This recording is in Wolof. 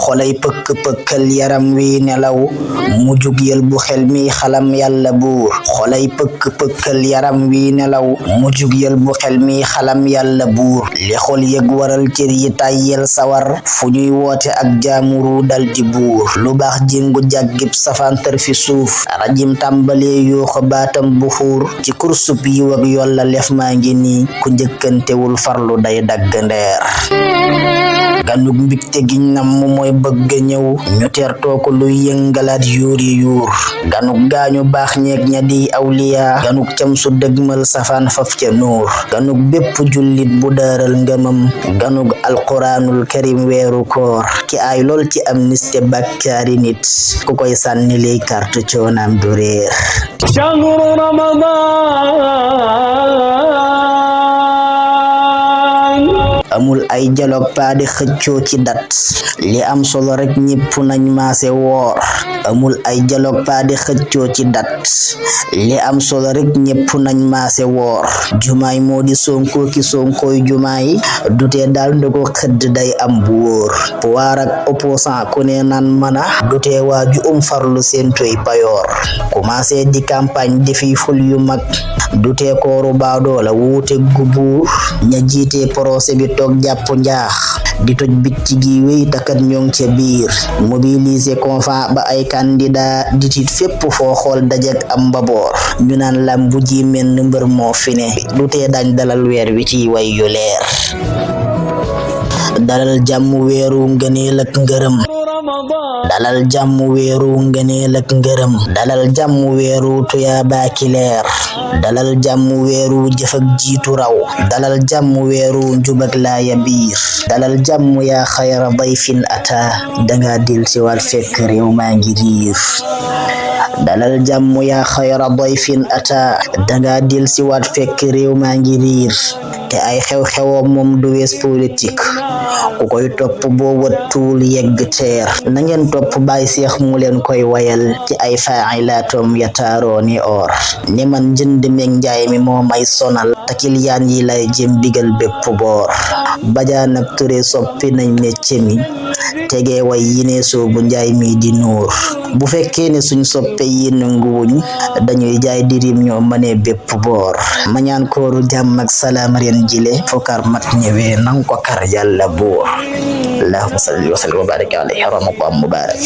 xolay pëkk-pëkkal yaram wi nelaw mu jug yël bu xel mi xalam yàlla buur xolay pëkk-pëkkal yaram wi nelaw mu jug yël bu xel mi xalam yàlla buur li xol yëg waral cër yi tàyyel sawar fu ñuy woote ak jaamuru dal di buur lu baax jéngu jàggib safantar fi suuf rajim tàmbalee yuuxu baatam bu xuur ci kursub yiw ak yolla lef maa ngi nii ku njëkkantewul farlu day dagg ndeer ganug mbigte giñ nam mu mooy bëgg ñëw ñu teertoo ko luy yëngalaat yuuri yuur ganug gaañu baax ñeeg ña di awliya ganug cam su dëgmal safaan faf ca nuur ganug bépp jullit bu daaral ngëmam ganug alquraanul karim weeru koor ki ay lool ci amnistie bàkkaari nit ku koy sànni lay carte coonaam du réer shahru ramadan amul ay dialogue pas di xëccoo ci dat li am solo rek ñépp nañ maase woor amul ay dialogue pas di xëccoo ci dat li am solo rek ñépp nañ maase woor jumaay moo di sonko ki sonkooy jumaay dutee daal ndogo xëdd day am bu wóor pouvoir ak opposant ku ne naan mana dutee waaju farlu seen toy payoor commencé di campagne defi ful yu mag dutee kooru baadoo la wuute gubuur ña jiite procès bi toog jàpp njaax di toj bitti gi wéy takat ñong ca biir mobiliser confa ba ay candidat di tit fépp foo xool dajek am mbaboor ñu naan lam bu ji menn mbër moo fi ne dutee dañ dalal weer wi ci way yu leer dalal jàmm weeru ngëneel ak ngërëm dalal jàmm weeru ngëneel ak ngërëm dalal jàmm weeru tuyaaba ki leer dalal jàmm weeru jëf ak jiitu raw dalal jàmm weeru njub ak laaya biir dalal jàmm yaa xayra dayfin ata danga dil si wal fekk réew maa ngi riir dalal jàmm yaa xayra dayfin ata danga dil si waat fekk réew maa ngi riir te ay xew-xewam moom du wees politique ku koy topp boo wattuwul yegg teer na ngeen topp Baay Seex mu leen koy wayal ci ay faa'ilaatom ya taaroo ni or ni man jënd meeg njaay mi moo may sonal te kiliyaan yi lay jëm digal bépp boor Badiane ak Touré soppi nañ métier mi tegee way yi ne soobu njaay mi di nuur bu fekkee ne suñ soppe yi nanguwuñ dañuy jaay dirim ñoo mënee bépp boor ma ñaan kooru jàmm ak salaam ren jile fokar mat ñëwee nang ko kar yàlla buur allahumma salli wa sallim wa barik alayhi ramadan mubarak